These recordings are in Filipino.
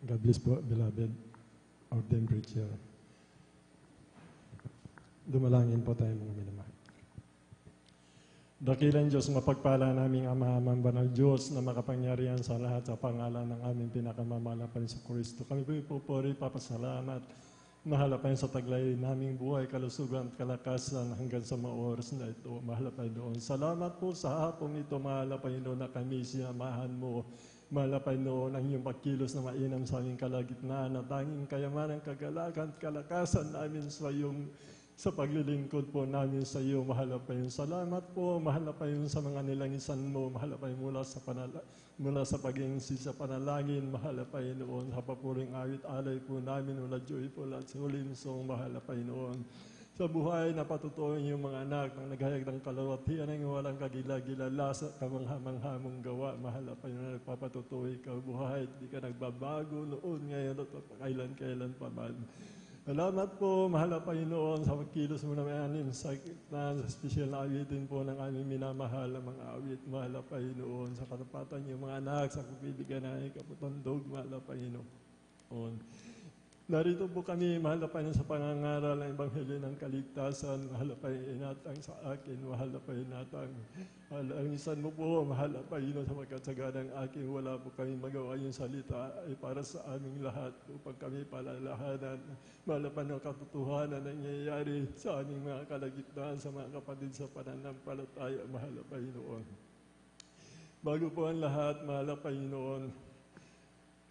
God bless po, beloved ordained preacher. Dumalangin po tayo mga minamahal. Dakilang Diyos, mapagpala naming Ama, amang banal Diyos na makapangyarihan sa lahat sa pangalan ng aming pinakamamahal na Panginoong Kristo. Kami po ipupuri, papasalamat, mahal pa sa taglay naming buhay, kalusugan at kalakasan hanggang sa mga oras na ito. Mahal pa doon. Salamat po sa hapong ito, mahal pa na kami sinamahan mo. Mahal pa noon ang iyong pagkilos na mainam sa aming kalagitnaan na tanging kayamanan, kagalakan at kalakasan namin sa paglilingkod po namin sa iyo. Mahal pa yun. Salamat po, mahal pa yun sa mga nilangisan mo, mahal pa yun mula sa pag-iingsi sa panalangin, mahal pa yun noon sa papuring awit alay po namin, mula joyful at huling song, mahal pa yun noon. Sa buhay na patutuin yung mga anak ng naghayag ng kalawatian ng walang kagila-gilala sa kamanghamang gawa, mahal pa yun na nagpapatutuin ka buhay, di ka nagbabago noon, ngayon at kailan pa man. Salamat po, mahal pa Panginoon, sa pagkilos mo naman sa special na awitin po ng aming minamahal na mga awit. Mahal pa Panginoon, sa katapatan niyo mga anak, sa kapibigan na kaputandog, mahal pa Panginoon. Narito po kami, mahal pa Panginoon, sa pangangaral ng Ebanghelyo ng Kaligtasan. Mahal pa inatang sa akin, mahal pa inatang. Ang isan mo po, mahal pa Panginoon, sa magkatsaga ng akin. Wala po kami magawa yung salita ay para sa aming lahat upang kami palalahanan. Mahal pa Panginoon, katotohanan na nangyayari sa aming mga kalagitnaan, sa mga kapatid sa pananampalataya. Mahal pa Panginoon. Bago po ang lahat, mahal pa Panginoon,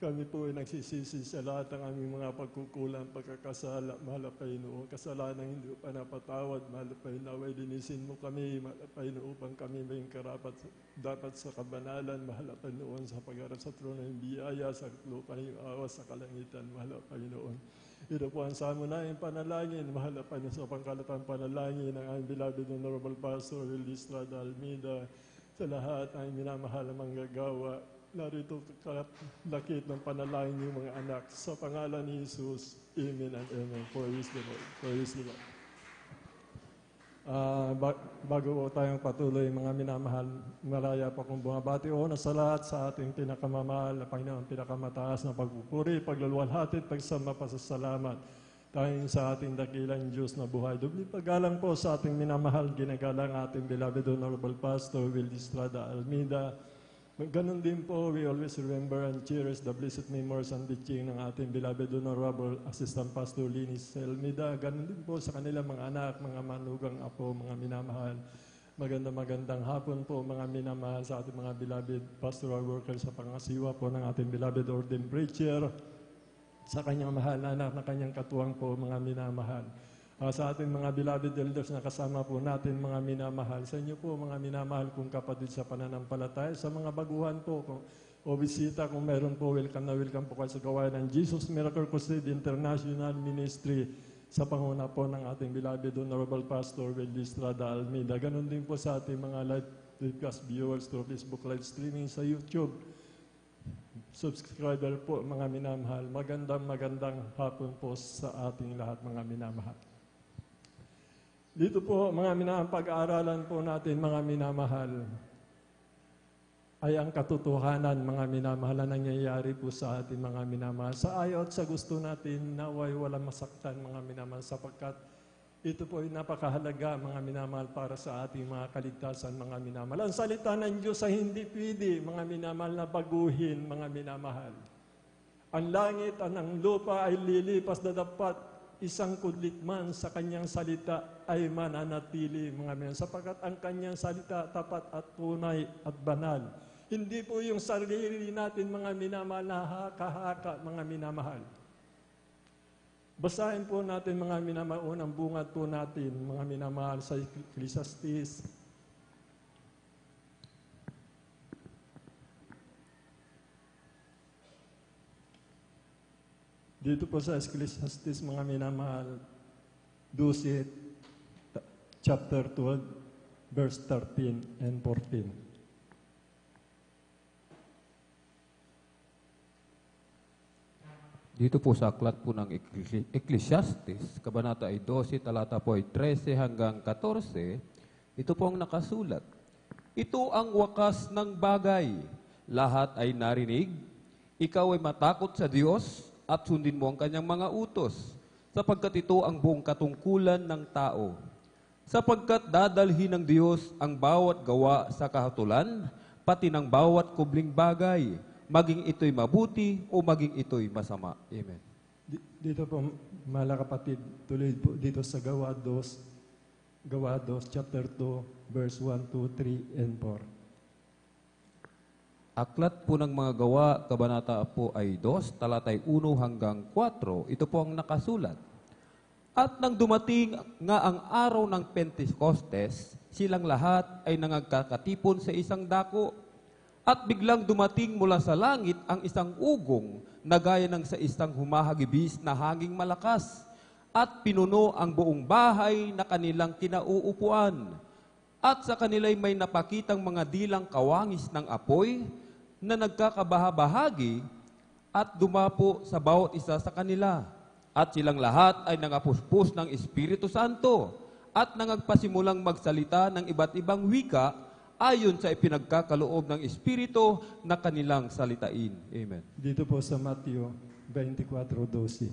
kami po ay nagsisisi sa lahat ng aming mga pagkukulang, pagkakasala, mahal pa Panginoon, kasalanan hindi pa napatawad, mahal pa Panginoon, ay linisin mo kami, mahal pa Panginoon, upang kami may karapat dapat sa kabanalan, mahal pa Panginoon, sa pagharap sa trono ng biyaya, sa lupa ng awas, sa kalangitan, mahal pa Panginoon. Ito po ang samunayang panalangin, mahal pa Panginoon, sa pangkalatang panalangin ng aming beloved Honorable Pastor Willie Estrada Almeida, sa lahat ng minamahal na manggagawa. Narito kalakit ng panalangin yung mga anak. Sa pangalan ni Jesus, Amen and Amen. Praise the Lord. Praise the Lord. Bago tayong patuloy, mga minamahal, malaya pa kong bumabati o sa lahat sa ating pinakamamahal na Panginoon, pinakamataas na pagpupuri, pagluluwalhati, pagsama, pasasalamat. Tayong sa ating dakilang Diyos na buhay. Dubli paggalang po sa ating minamahal, ginagalang ating beloved Honorable Pastor Willie Estrada Almeida. Ganon din po, we always remember and cherish the blessed memories and teaching ng ating beloved Honorable Assistant Pastor Linis Almeida. Ganon din po sa kanilang mga anak, mga manugang apo, mga minamahal. Magandang hapon po mga minamahal sa ating mga beloved pastoral workers sa pangasiwa po ng ating beloved ordained preacher. Sa kanyang mahal na anak na kanyang katuwang po mga minamahal. Sa ating mga beloved elders na kasama po natin, mga minamahal. Sa inyo po, mga minamahal kong kapatid sa pananampalataya. Sa mga baguhan po, o bisita, kung meron po, welcome po kayo sa gawain ng Jesus Miracle Crusade International Ministry sa panguna po ng ating beloved Honorable Pastor Willie Estrada Almeida. Ganon din po sa ating mga live podcast viewers through Facebook live streaming sa YouTube. Subscriber po, mga minamahal. Magandang hapon po sa ating lahat, mga minamahal. Dito po, mga minamahal, pag-aaralan po natin, mga minamahal, ay ang katotohanan, mga minamahal, na nangyayari po sa ating mga minamahal. Sa ayaw at sa gusto natin, naway walang masaktan, mga minamahal, sapagkat ito po ay napakahalaga, mga minamahal, para sa ating mga kaligtasan, mga minamahal. Ang salita ng Diyos ay hindi pwede, mga minamahal, na baguhin, mga minamahal. Ang langit at ang lupa ay lilipas na dapat isang kudlit man sa kanyang salita ay mananatili, mga minamahal, sapagkat ang kanyang salita tapat at tunay at banal. Hindi po yung sarili natin, mga minamahal, na haka-haka, mga minamahal. Basahin po natin, mga minamahal, unang bungad po natin, mga minamahal, sa Ecclesiastes. Dito po sa Ecclesiastes, mga minamahal, 12, chapter 12, verse 13 and 14. Dito po sa aklat po ng Ecclesiastes, kabanata ay 12, talata po ay 13 hanggang 14, ito po ang nakasulat. Ito ang wakas ng bagay, lahat ay narinig, Ikaw ay matakot sa Diyos at sundin mo ang kanyang mga utos, sapagkat ito ang buong katungkulan ng tao. Sapagkat dadalhin ng Diyos ang bawat gawa sa kahatulan, pati ng bawat kubling bagay, maging ito'y mabuti o maging ito'y masama. Amen. Dito po, mga kapatid, tuloy po dito sa Gawa 2, chapter 2, verse 1, 2, 3, and 4. Aklat po ng mga gawa, kabanata po ay 2, talatay 1 hanggang 4. Ito po ang nakasulat. At nang dumating nga ang araw ng Pentecostes, silang lahat ay nangagkakatipon sa isang dako. At biglang dumating mula sa langit ang isang ugong na gaya ng sa isang humahagibis na hanging malakas. At pinuno ang buong bahay na kanilang kinauupuan. At sa kanila'y may napakitang mga dilang kawangis ng apoy na nagkakabahabahagi at dumapo sa bawat isa sa kanila. At silang lahat ay nangapuspos ng Espiritu Santo at nangagpasimulang magsalita ng iba't ibang wika ayon sa ipinagkakaloob ng Espiritu na kanilang salitain. Amen. Dito po sa Mateo 24:12.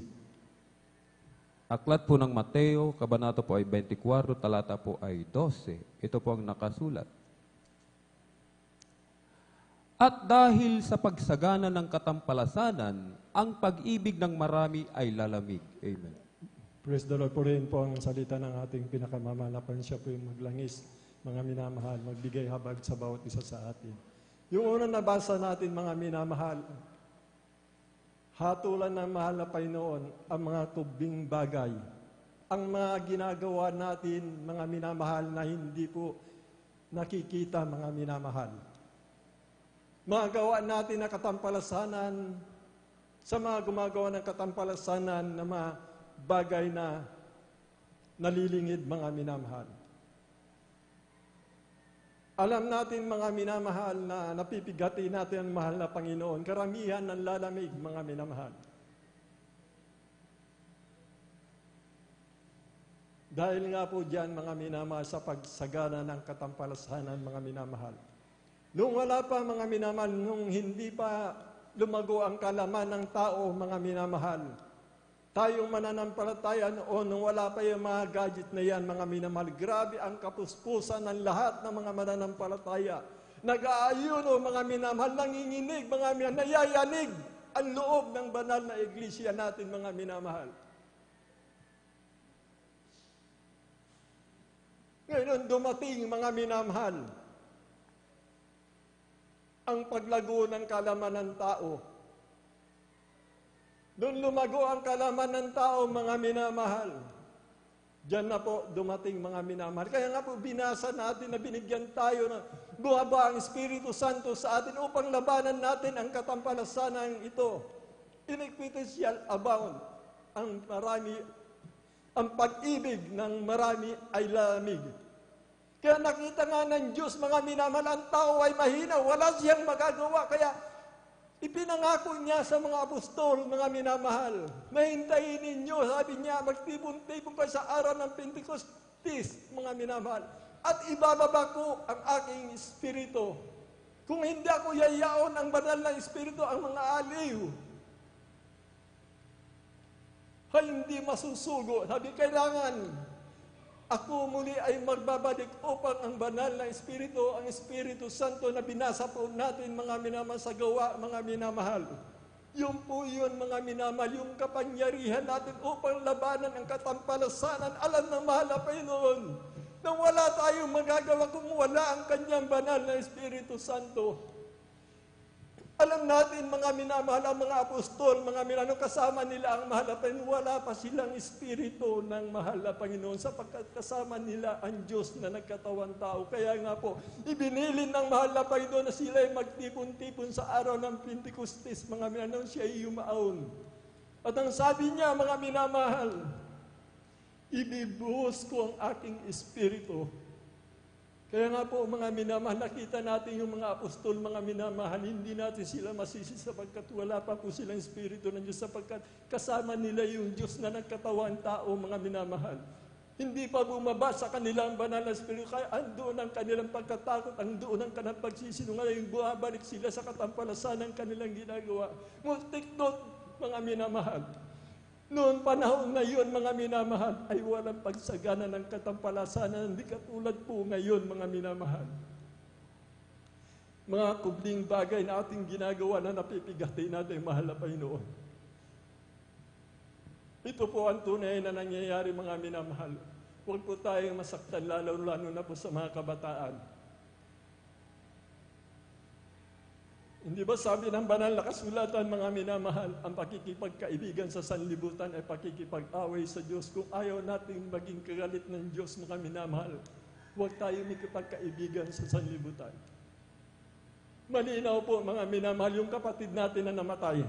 Aklat po ng Mateo, kabanata po ay 24, talata po ay 12. Ito po ang nakasulat. At dahil sa pagsagana ng katampalasanan, ang pag-ibig ng marami ay lalamig. Amen. Praise the Lord. Purihin po ang salita ng ating pinakamamalapan. Siya po yung maglangis, mga minamahal, magbigay habag sa bawat isa sa atin. Yung unang nabasa natin, mga minamahal, hatulan ng mahal na Panginoon ang mga tubing bagay. Ang mga ginagawa natin, mga minamahal, na hindi po nakikita, mga minamahal. Mga gawa natin na katampalasanan, sa mga gumagawa ng katampalasanan na mga bagay na nalilingid, mga minamahal. Alam natin, mga minamahal, na napipigati natin ang mahal na Panginoon. Karamihan ng lalamig, mga minamahal. Dahil nga po dyan, mga minamahal, sa pagsagana ng katampalasanan, mga minamahal. Nung wala pa, mga minamahal, nung hindi pa lumago ang kalaman ng tao, mga minamahal, tayong mananampalataya noon, nung wala pa yung mga gadget na yan, mga minamahal, grabe ang kapuspusan ng lahat ng mga mananampalataya. Nag-aayuno, mga minamahal, nanginginig, mga minamahal, nayayanig ang loob ng banal na iglesia natin, mga minamahal. Ngayon dumating, mga minamahal, ang paglago ng kalaman ng tao. Doon lumago ang kalaman ng tao, mga minamahal. Diyan na po dumating, mga minamahal. Kaya nga po binasa natin na binigyan tayo na bumaba ang Espiritu Santo sa atin upang labanan natin ang katampalasanan ito. Iniquity shall abound. Ang pag-ibig ng marami ay lamig. Kaya nakita nga ng Diyos, mga minamahal, ang tao ay mahina, wala siyang magagawa. Kaya ipinangako niya sa mga apostol, mga minamahal, mahintayin ninyo, sabi niya, magtipon-tipon kayo sa araw ng Pentecostes, mga minamahal, at ibababa ko ang aking Espiritu. Kung hindi ako yayaon ang banal na Espiritu, ang mga aliw ay hindi masusugo. Sabi, kailangan ako muli ay magbabalik upang ang banal na Espiritu, ang Espiritu Santo na binasa po natin, mga minamahal, sa gawa, mga minamahal. Yung po yun, mga minamahal, yung kapangyarihan natin upang labanan ang katampalasanan. Alam ng mahal na Panginoon na wala tayong magagawa kung wala ang kanyang banal na Espiritu Santo. Alam natin, mga minamahal, ang mga apostol, mga minamahal, kasama nila ang mahal na Panginoon. Wala pa silang Espiritu ng mahal na Panginoon sapagkat kasama nila ang Diyos na nagkatawan tao. Kaya nga po, ibinilin ng mahal na Panginoon na sila ay magtipon-tipon sa araw ng Pentecostes, mga minamahal, siya ay yumaon. At ang sabi niya, mga minamahal, ibibuhos ko ang aking Espiritu. Kaya nga po, mga minamahal, nakita natin yung mga apostol, mga minamahal, hindi natin sila masisi sapagkat wala pa po silang Espiritu ng Diyos sapagkat kasama nila yung Diyos na nagkatawang tao, mga minamahal. Hindi pa bumaba sa kanilang banal na espiritu, kaya andoon ang kanilang pagkatakot, andoon ang kanilang pagsisinungaling, bumabalik sila sa katampalasan ng kanilang ginagawa. Take note, mga minamahal. Noon panahon na yun, mga minamahal, ay walang pagsagana ng katampalasan, hindi katulad po ngayon, mga minamahal. Mga kubling bagay na ating ginagawa na napipigati natin, mahal na Panginoon. Ito po ang tunay na nangyayari, mga minamahal. Huwag po tayong masaktan, lalo na po sa mga kabataan. Hindi ba sabi ng banal na kasulatan, mga minamahal, ang pakikipagkaibigan sa sanlibutan ay pakikipag-away sa Diyos. Kung ayaw nating maging kagalit ng Diyos, mga minamahal, huwag tayo makipagkaibigan sa sanlibutan. Malinaw po, mga minamahal, yung kapatid natin na namatay.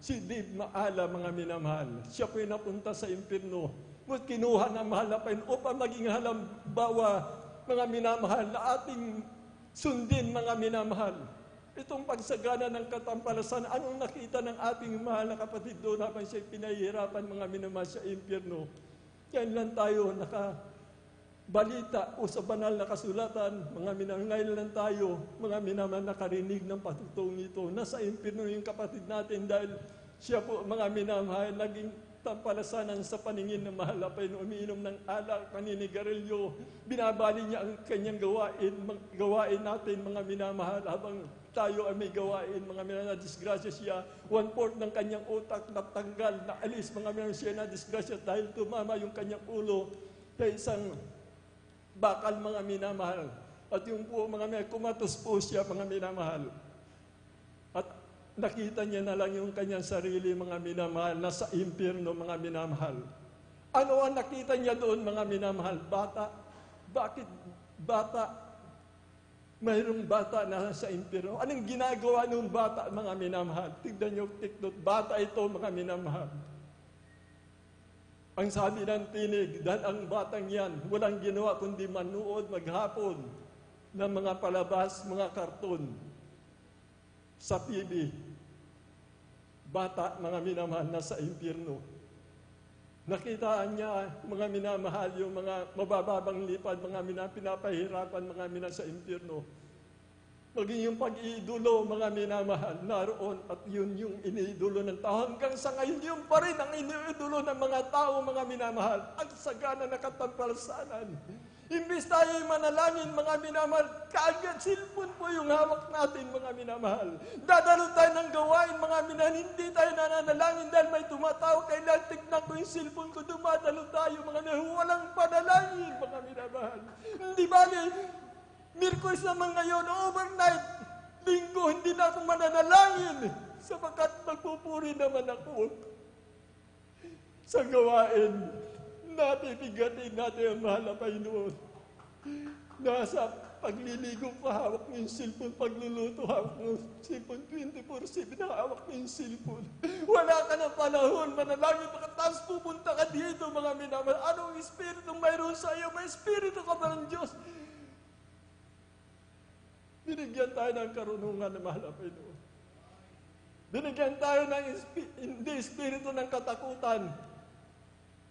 Si Dave Maala, mga minamahal, siya po'y napunta sa impyerno. Kinuha ng mahal na Panginoon upang maging halimbawa, mga minamahal, na ating sundin, mga minamahal. Itong pagsagana ng katampalasan, anong nakita ng ating mahal na kapatid doon habang siya'y pinahihirapan, mga minamahal, sa impyerno? Yan lang tayo nakabalita o sa banal na kasulatan, mga minamahal, ngayon lang tayo, mga minamahal, nakarinig ng patutong ito. Nasa impyerno yung kapatid natin dahil siya po, mga minamahal, naging tampalasanan sa paningin ng mahal na Panginoon, umiinom ng alak, paninigarilyo, binabali niya ang kanyang gawain natin, mga minamahal, habang tayo ay may gawain, mga minamahal, na disgrasya siya, 1/4 ng kanyang utak natanggal, naalis, mga minamahal, siya na disgrasya dahil tumama yung kanyang ulo sa isang bakal, mga minamahal. At yung po, mga minamahal, kumatos po siya, mga minamahal. At nakita niya na lang yung kanyang sarili, mga minamahal, nasa impyerno, mga minamahal. Ano ang nakita niya doon, mga minamahal? Bata. Bakit bata? Mayroong bata na sa impyerno. Anong ginagawa ng bata, mga minamahal? Tignan niyo, tikdot, bata ito, mga minamahal. Ang sabi ng tinig, dahil ang batang yan, walang ginawa kundi manood maghapon ng mga palabas, mga karton sa TV. Bata, mga minamahal, nasa impyerno. Nakitaan niya, mga minamahal, yung mga mabababang lipad, mga pinapahirapan, mga minamahal, sa impyerno. Maging yung pag-iidolo, mga minamahal, naroon, at yun yung iniidolo ng tao. Hanggang sa ngayon, yun pa rin ang iniidolo ng mga tao, mga minamahal. Ang sagana na katampalasanan. Imbis tayo manalangin, mga minamahal, kaagad cellphone po yung hawak natin, mga minamahal. Dadalo tayo ng gawain, mga minamahal, hindi tayo nananalangin dahil may tumatawag. Kailan tignan ko yung cellphone ko, dumadalo tayo, mga minamahal. Walang panalangin, mga minamahal. Hindi bali, Miyerkules naman ngayon, overnight, Linggo, hindi na ako mananalangin sapagkat magpupuri naman ako sa gawain. Napipigatin natin ang mahal na Panginoon. Nasa pagliligo ko, hawak mo yung cellphone. Pagluluto, hawak mo yung cellphone. 24/7 na hawak mo yung cellphone. Wala ka ng panahon, manalangin, tapos pupunta ka dito, mga minamahal. Anong espiritu mayroon sa iyo? May espiritu ka ba ng Diyos? Binigyan tayo ng karunungan na mahal na Panginoon. Binigyan tayo ng hindi espiritu ng katakutan.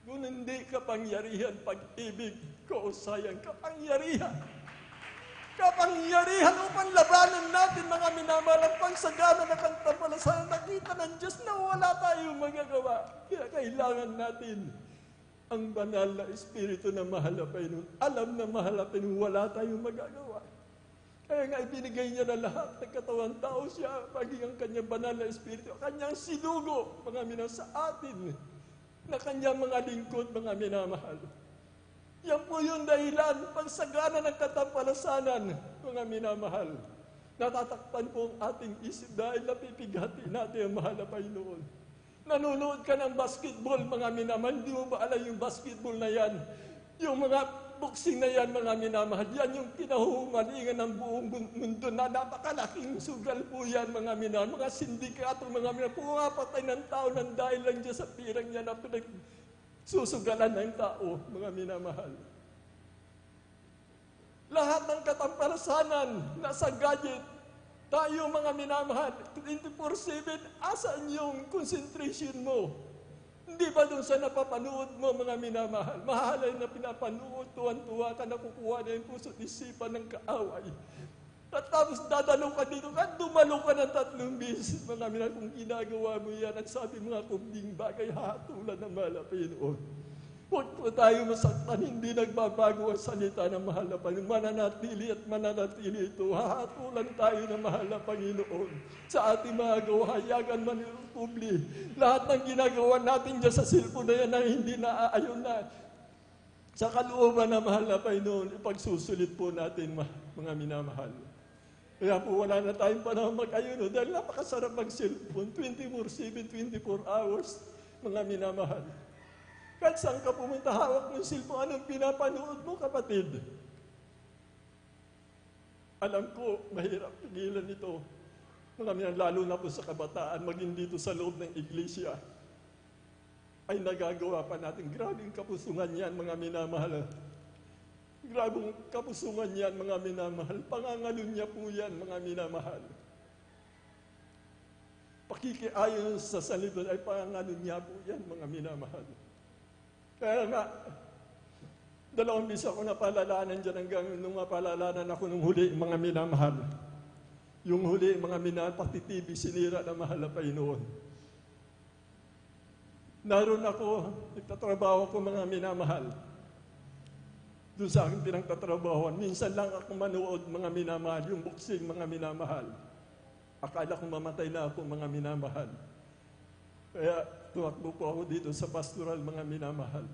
Kung hindi kapangyarihan, pag-ibig, kausayan, kapangyarihan. Kapangyarihan upang labanan natin, mga minamahal, ang pagsagana na katampalasan. Nakita ng Diyos na wala tayong magagawa. Kaya kailangan natin ang banal na espiritu na mahal na Panginoon. Alam na mahal na Panginoon, wala tayong magagawa. Kaya nga ibinigay niya na lahat ng katawan tao siya, maging ang kanyang banal na espiritu, kanyang sinugo, mga minamahal, sa atin, na kanyang mga lingkod, mga minamahal. Yan po yung dahilan, pagsagana ng katampalasanan, mga minamahal. Natatakpan po ang ating isip dahil napipigati natin ang mahal na Panginoon. Nanonood ka ng basketball, mga minamahal, hindi mo ba alam yung basketball na yan? Yung mga boxing na yan, mga minamahal, yan yung kinahumalingan ng buong mundo na napakalaking sugal po yan, mga minamahal. Mga sindikato, mga minamahal, pumapatay ng tao ng dahil lang dyan sa pirang niya na pinagsusugalan ng tao, mga minamahal. Lahat ng katampalasanan nasa gadget, tayo mga minamahal, 24/7, asan yung concentration mo? Di ba doon sa napapanood mo, mga minamahal, mahalay na pinapanood, tuwan-tuwa ka, nakukuha na yung puso't isipan ng kaaway. At tapos dadalo ka dito, at dumalo ka ng 3 beses, mga minamahal, kung ginagawa mo yan, at sabi mga kubding bagay, hatulan ng mahal na Panginoon. Huwag po tayo masaktan, hindi nagbabago ang salita ng mahal na Panginoon. Mananatili at mananatili ito. Hahatulan tayo ng mahal na Panginoon sa ating mga gawa, hayagan man yung publi. Lahat ng ginagawa natin dyan sa cellphone na yan na hindi naaayon na. Sa kalooban ng mahal na Panginoon, ipagsusulit po natin mga minamahal. Kaya po wala na tayong panahon mag-ayuno dahil napakasarap mag-cellphone, 24/7, 24 hours, mga minamahal. Kahit saan ka pumunta, hawak mo yung cellphone, anong pinapanood mo, kapatid? Alam ko, mahirap pigilan ito. Mga minamahal, lalo na po sa kabataan, maging dito sa loob ng iglesia, ay nagagawa pa natin. Grabing kapusungan yan, mga minamahal. Grabing kapusungan yan, mga minamahal. Pangangalunya po yan, mga minamahal. Pakikiayon sa salita ay pangangalunya po yan, mga minamahal. Kaya nga, 2 beses ako napalalanan dyan hanggang nung mapalalanan ako nung huli, mga minamahal. Yung huli, mga minamahal, pati TV, sinira na mahal na Panginoon. Naroon ako, nagtatrabaho ko, mga minamahal. Doon sa aking pinagtatrabahoan, minsan lang ako manood, mga minamahal, yung boxing, mga minamahal. Akala ko mamatay na ako, mga minamahal. Kaya tumakbo po ako dito sa pastoral, mga minamahal.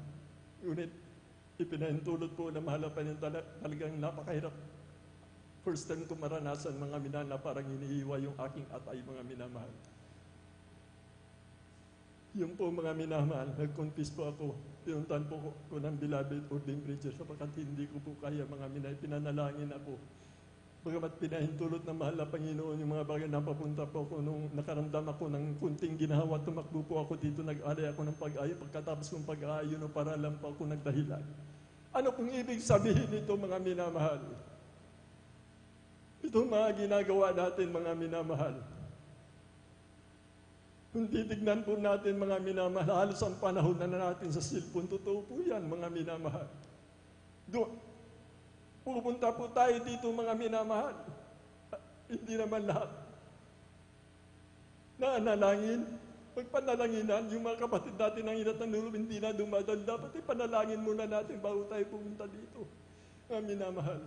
Ngunit ipinahintulot po na mahal pa rin talagang napakahirap. First time ko maranasan, mga minamahal, na parang iniiwa yung aking atay, mga minamahal. Yung po, mga minamahal, nag-confess po ako. Pinuntan po ko ng beloved ordained preacher sapagkat hindi ko po kaya, mga minamahal. Pinanalangin ako. Bagamat pinahintulot ng mahal na Panginoon yung mga bagay na papunta po ako nung nakaramdam ako ng kunting ginawa, tumakbo po ako dito, nag-alay ako ng pag-ayo. Pagkatapos kong pag-ayo, no, para lang po ako nagdahilan. Ano pong ibig sabihin nito, mga minamahal? Ito mga ginagawa natin, mga minamahal. Kung titignan po natin, mga minamahal, halos ang panahon na natin sa cellphone, totoo po yan, mga minamahal. Pupunta po tayo dito, mga minamahal. Hindi naman lahat. Nanalangin, pagpanalanginan, yung mga kapatid natin ang inat ng loob, hindi na dumadal. Dapat ipanalangin muna natin bago tayo pumunta dito, mga minamahal.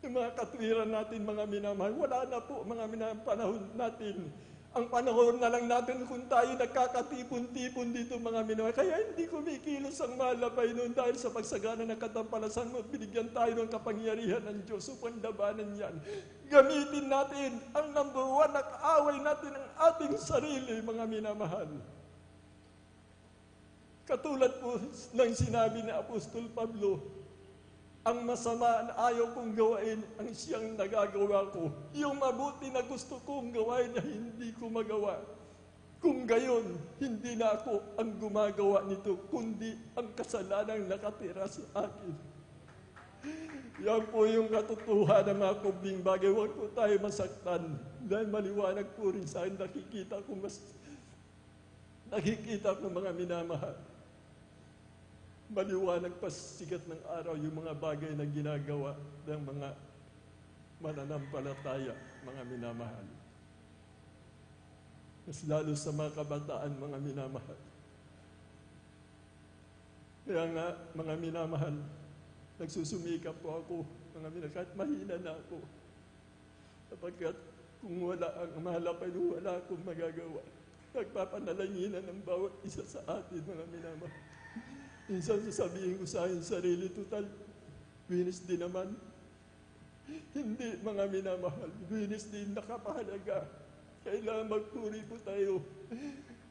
Yung mga katwiran natin, mga minamahal, wala na po, mga minamahal, panahon natin. Ang panahon na lang natin kung tayo nagkakatipon-tipon dito, mga minamahal. Kaya hindi kumikilos ang mahal na Panginoon dahil sa pagsagana ng katampalasan mo, binigyan tayo ng kapangyarihan ng Diyos upang labanan yan. Gamitin natin ang number 1 na kaaway natin ang ating sarili, mga minamahal. Katulad po ng sinabi ni Apostol Pablo, ang masama na ayaw kong gawain, ang siyang nagagawa ko. Yung mabuti na gusto kong gawain na hindi ko magawa. Kung gayon, hindi na ako ang gumagawa nito, kundi ang kasalanang nakatira sa akin. Yan po yung katotohanan ng mga kubling bagay. Huwag po tayo masaktan. Dahil maliwanag po rin sa akin, nakikita ko mga minamahal. Maliwanag pa sigat ng araw yung mga bagay na ginagawa ng mga mananampalataya, mga minamahal. Mas lalo sa mga kabataan, mga minamahal. Kaya nga, mga minamahal, nagsusumikap po ako, mga minamahal, kahit mahina na ako. Sapagkat kung wala ang mahal pa, wala akong magagawa. Nagpapanalanginan ng bawat isa sa atin, mga minamahal. Minsan sasabihin ko sa akin sarili, total, winis din naman. Hindi, mga minamahal, winis din nakapahalaga. Kailangan magpuri po tayo.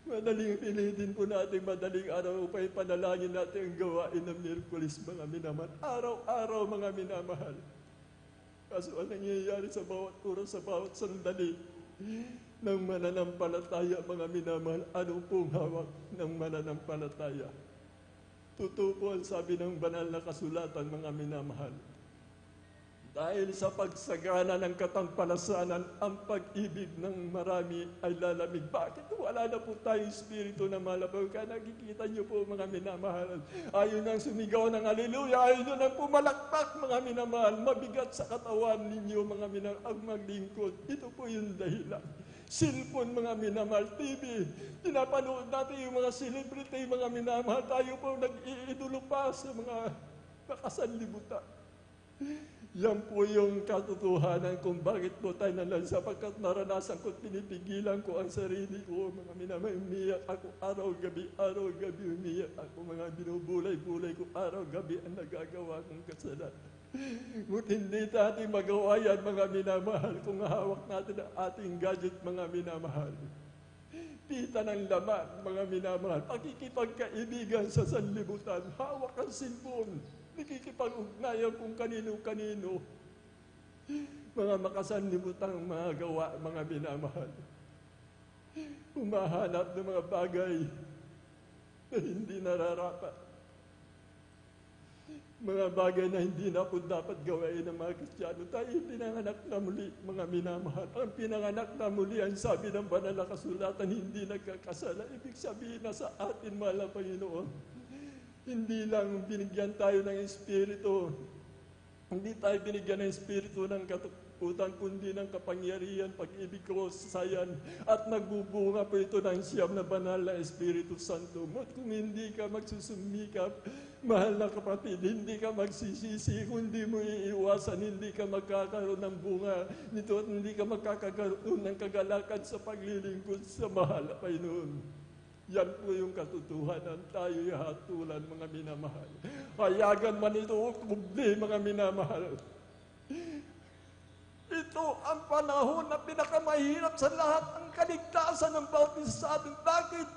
Madaling pilitin po natin, madaling araw upang panalangin natin ang gawain ng Miyerkules, mga minamahal. Araw-araw, mga minamahal. Kaso ang nangyayari sa bawat oras, sa bawat sandali ng mananampalataya, mga minamahal, ano pong hawak ng mananampalataya? Totoo po ang sabi ng banal na kasulatan, mga minamahal. Dahil sa pagsagana ng katampalasanan, ang pag-ibig ng marami ay lalamig. Bakit? Wala na po tayong espiritu na malabaw. Kaya nakikita niyo po mga minamahal. Ayaw nang sumigaw ng haleluya. Ayaw nyo nang pumalakpak mga minamahal. Mabigat sa katawan ninyo mga minamahal ang maglingkod. Ito po yung dahilan. Cellphone mga minamahal, TV. Pinapanood natin yung mga celebrity, mga minamahal. Tayo po nag-iidolo pa sa mga nakasanlibutan. Yan po yung katotohanan kung bakit po tayo nalan, sapagkat naranasan ko, pinipigilan ko ang sarili ko, mga minamahal, umiyak ako araw, gabi umiyak ako, mga binubulay-bulay ko, araw, gabi ang nagagawa kong kasalanan. Ngunit hindi natin magawa yan, mga minamahal, kung hawak natin ang ating gadget, mga minamahal. Pita ng laman, mga minamahal, pakikipagkaibigan sa sanlibutan, hawak ang cellphone, nakikipag-ugnayan kung kanino-kanino. Mga makasanlibutang mga gawa, mga minamahal. Humahanap ng mga bagay na hindi nararapat. Mga bagay na hindi na po dapat gawain ng mga Kristiyano. Tayo pinanganak na muli, mga minamahal. Ang pinanganak na muli, ang sabi ng banal na kasulatan, hindi nagkakasala. Ibig sabihin na sa atin, mahal na Panginoon, hindi lang binigyan tayo ng Espiritu, hindi tayo binigyan ng Espiritu ng katakutan, kundi ng kapangyarihan, pag-ibig, kahusayan, at nagbubunga po ito ng siyam na banal na Espiritu Santo. At kung hindi ka magsusumikap, mahal na kapatid, hindi ka magsisisi, kung hindi mo iiwasan, hindi ka magkakaroon ng bunga nito at hindi ka magkakaroon ng kagalakan sa paglilingkod sa mahal na Panginoon. Yan po yung katotohanan, tayo'y hatulan, mga minamahal. Hayagan man ito o kubli, mga minamahal. Ito ang panahon na pinakamahirap sa lahat ng kaligtasan ng bawat isa sa atin. Bakit?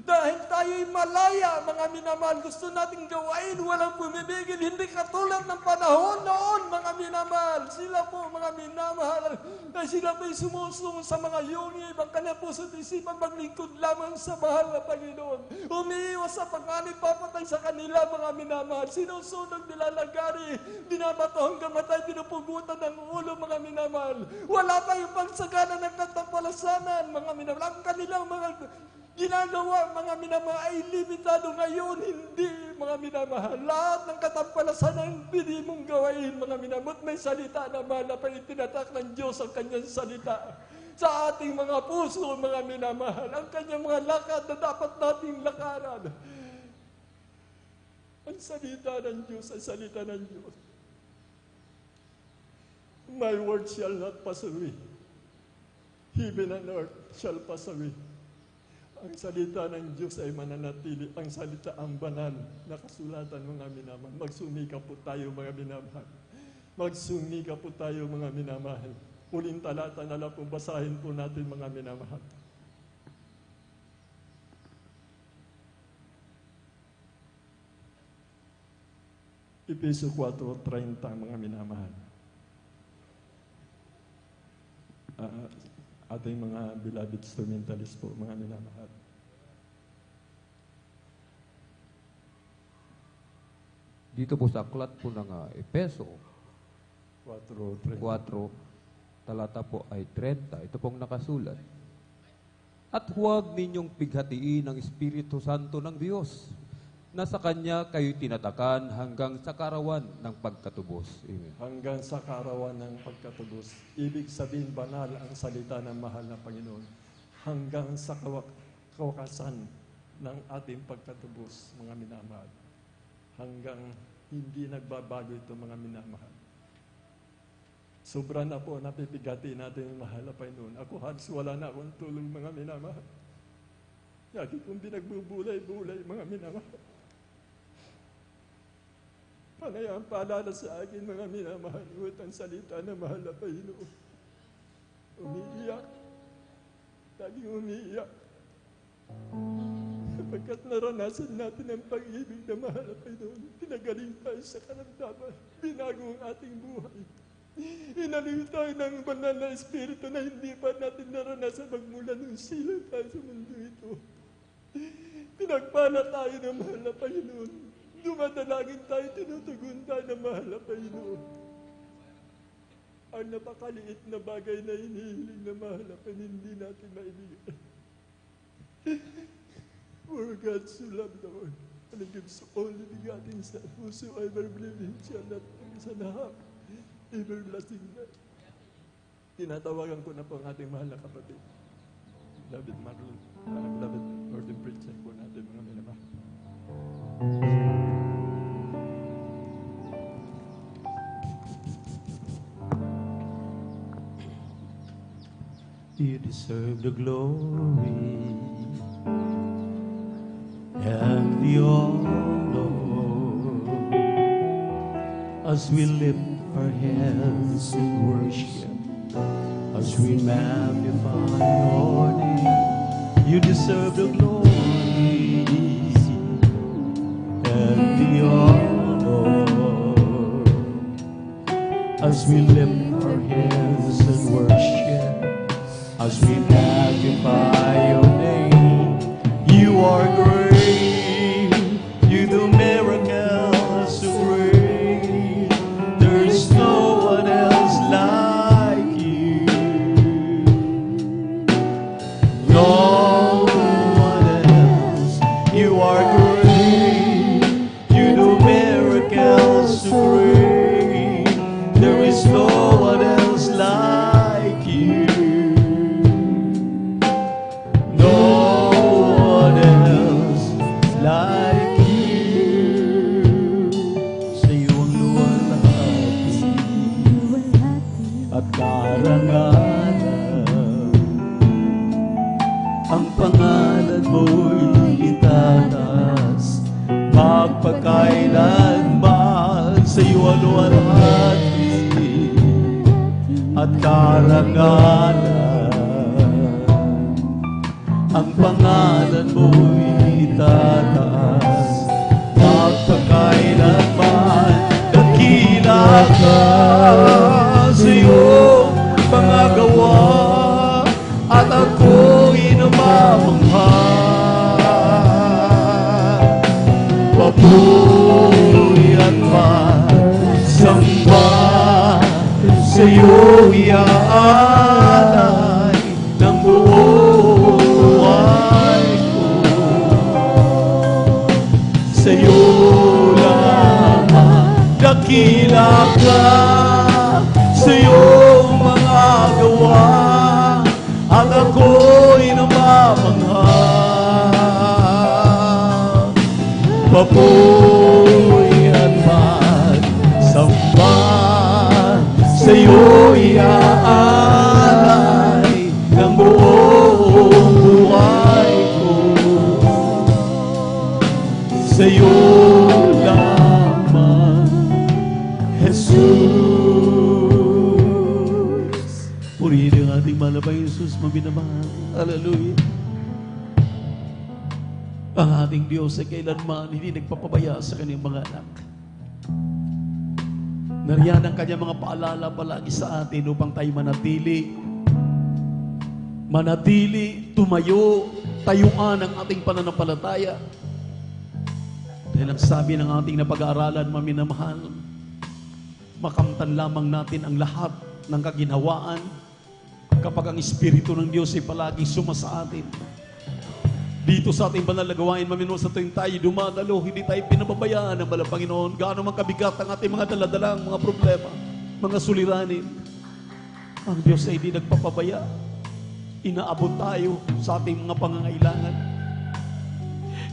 Dahil tayo'y malaya, mga minamahal, gusto nating gawain, walang bumibigil, hindi katulad ng panahon noon, mga minamahal. Sila po, mga minamahal, na sila po'y sumusunod sa mga yungib, ang kanyang puso't isipan, maglingkod lamang sa mahal na Panginoon. Umiiwas sa panganib, papatay sa kanila, mga minamahal. Sinusunog, nilalagari, binabato hanggang matay, pinupugutan ng ulo, mga minamahal. Wala tayong pagsagana ng katampalasanan, mga minamahal. Ang kanilang mga ginagawa, mga minamahal, ay limitado ngayon. Hindi, mga minamahal. Lahat ng katampalasanan pwede mong gawain, mga minamahal. May salita na mahal na tinatak ng Diyos ang kanyang salita sa ating mga puso, mga minamahal. Ang kanyang mga lakad na dapat nating lakaran. Ang salita ng Diyos, ang salita ng Diyos. My word shall not pass away. Heaven and earth shall pass away. Ang salita ng Diyos ay mananatili. Ang salita ang banal na kasulatan, mga minamahal. Magsumika po tayo, mga minamahal. Magsumika po tayo, mga minamahal. Uling talata na lang po, basahin po natin, mga minamahal. Efeso 4:30, mga minamahal. Ating mga beloved instrumentalist po, mga minamahal. Dito po sa aklat po ng Efeso 4:30. 4, talata po ay 30. Ito pong nakasulat. At huwag ninyong pighatiin ang Espiritu Santo ng Diyos, na sa Kanya kayo'y tinatakan hanggang sa karawan ng pagkatubos. Amen. Hanggang sa karawan ng pagkatubos. Ibig sabihin, banal ang salita ng mahal na Panginoon. Hanggang sa kawakasan ng ating pagkatubos, mga minamahal. Hanggang hindi nagbabago ito, mga minamahal. Sobra na po, napipigati natin yung mahal na Panginoon. Ako, halos wala na akong tulong, mga minamahal. Lagi kong binagbubulay-bulay, mga minamahal. Panay ang paalala sa akin, mga minamahal, ang salita ng mahal na Panginoon. Umiiyak. Laging umiiyak. Sapagkat naranasan natin ang pag-ibig na mahal na Panginoon. Pinagaling tayo sa karamdaman. Binago ang ating buhay. Inaliw tayo ng banal na Espiritu na hindi pa natin naranasan magmula nung sila tayo sa mundo ito. Pinagpala tayo ng mahal na Panginoon. Dumadalangin tayo, tinutugon tayo ng mahal na Panginoon. ang napakaliit na bagay na hinihiling na mahalapan, hindi natin maibigay. For God so loved the world, and He gives only begotten Son, whosoever believes in Him shall not perish and have everlasting life. Tinatawagan ko na po ang ating mahal na kapatid. Beloved Marlon, beloved Lord and Princess po natin mga minamahal. You deserve the glory and the honor as we lift our hands in worship, as we magnify your name. You deserve the glory and the honor as we lift our hands in worship, as we magnify your name. You are great, you do miracles so great. There's no one else like you. No one else. You are great, you do miracles so great. There is no one else like you. Ang pangalan mo'y itatas, magpakailanman sa iyo ang luwalhati at karangalan. Ang pangalan mo'y itatas, magpakailanman. Dakila ka sa iyong mga gawa, at ako'y namamangha. Papuri at magsamba sa iyo iaalay ng buong buhay ko. Sa iyo lamang dakila ka sa iyong mga gawa, at ako'y namamangha. Papuri at magsamba sa iyo iaalay ng buong buhay ko. Sa iyo lamang, Jesus. Purihin ang ating mahal na Jesus, maminamahal. Hallelujah. Ang ating Diyos ay kailanman hindi nagpapabaya sa kanyang mga anak. Nariyan ang kanyang mga paalala palagi sa atin upang tayo manatili, tumayo, tayuan ang ating pananampalataya. Dahil ang sabi ng ating napag-aaralan, maminamahal, makamtan lamang natin ang lahat ng kaginhawaan kapag ang Espiritu ng Diyos ay palaging sumasa atin. Dito sa ating banal na gawain, maminahal, sa tuwing tayo dumadalo, hindi tayo pinababayaan ng balang Panginoon. Gaano man kabigat ang ating mga daladalang, mga problema, mga suliranin. Ang Diyos ay hindi nagpapabaya. Inaabot tayo sa ating mga pangangailangan.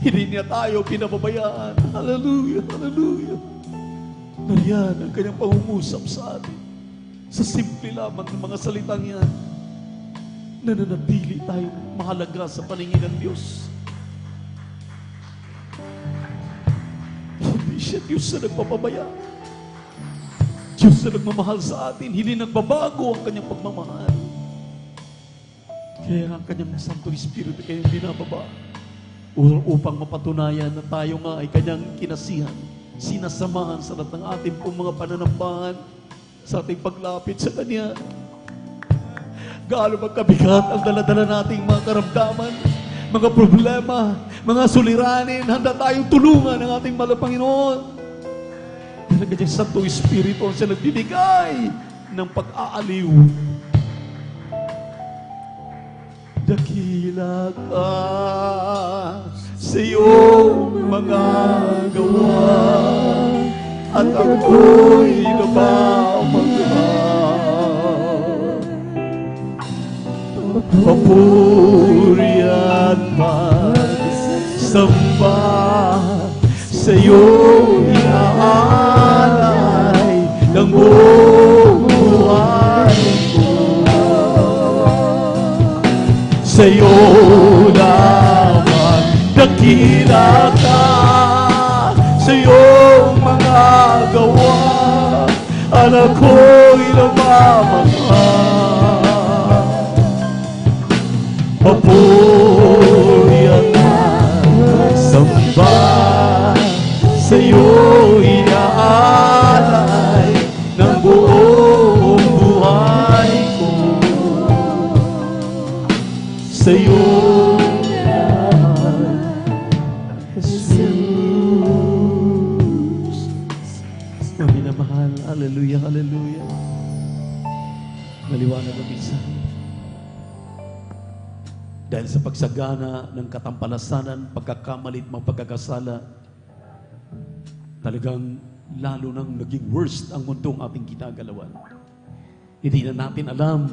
Hindi niya tayo pinababayaan. Hallelujah, hallelujah. Nariyan ang kanyang pangungusap sa atin. Sa simple lamang ng mga salitang yan, nananatili tayo mahalaga sa paningin ng Diyos. Hindi siya Diyos na nagpapabaya. Diyos na nagmamahal sa atin. Hindi nagbabago ang kanyang pagmamahal. Kaya ang kanyang Santo Espiritu kanyang binababa upang mapatunayan na tayo nga ay kanyang kinasihan, sinasamahan sa lahat ng ating pong mga pananambahan, sa ating paglapit sa Kanya. Gaano magkabigat ang daladala nating mga karamdaman, mga problema, mga suliranin, handa tayong tulungan ng ating mahal na Panginoon. Dahil ang kanyang Santo Espiritu ang siya nagbibigay ng pag-aaliw. Dakila ka sa iyong mga gawa at ako'y nabamagha. Papuri at pagsamba sa iyong inaalay ng buong buhay ko. Sa iyo naman dakila ka sa iyong mga gawa, anak ko'y namamangha. Papuri at samba sa iyo inaalay ng buong buhay ko. Sa iyo Jesus. Kami na mahal. Hallelujah, hallelujah. Naliwanag ang mensahe. Dahil sa pagsagana ng katampalasanan, pagkakamalit, mga pagkakasala, talagang lalo nang naging worst ang mundong ating ginagalawan. Hindi na natin alam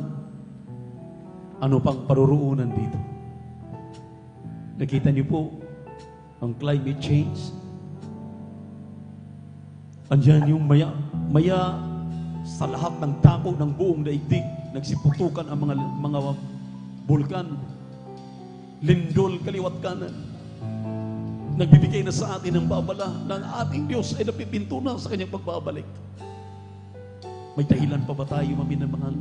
ano pang paruroonan dito. Nakita niyo po ang climate change. Andiyan yung maya sa lahat ng dako ng buong daigdig, nagsiputukan ang mga bulkan. Lindol kaliwat kanan. Nagbibigay na sa atin ng babala ng ating Diyos ay napipinto na sa kanyang pagbabalik. May dahilan pa ba tayo maminamahal?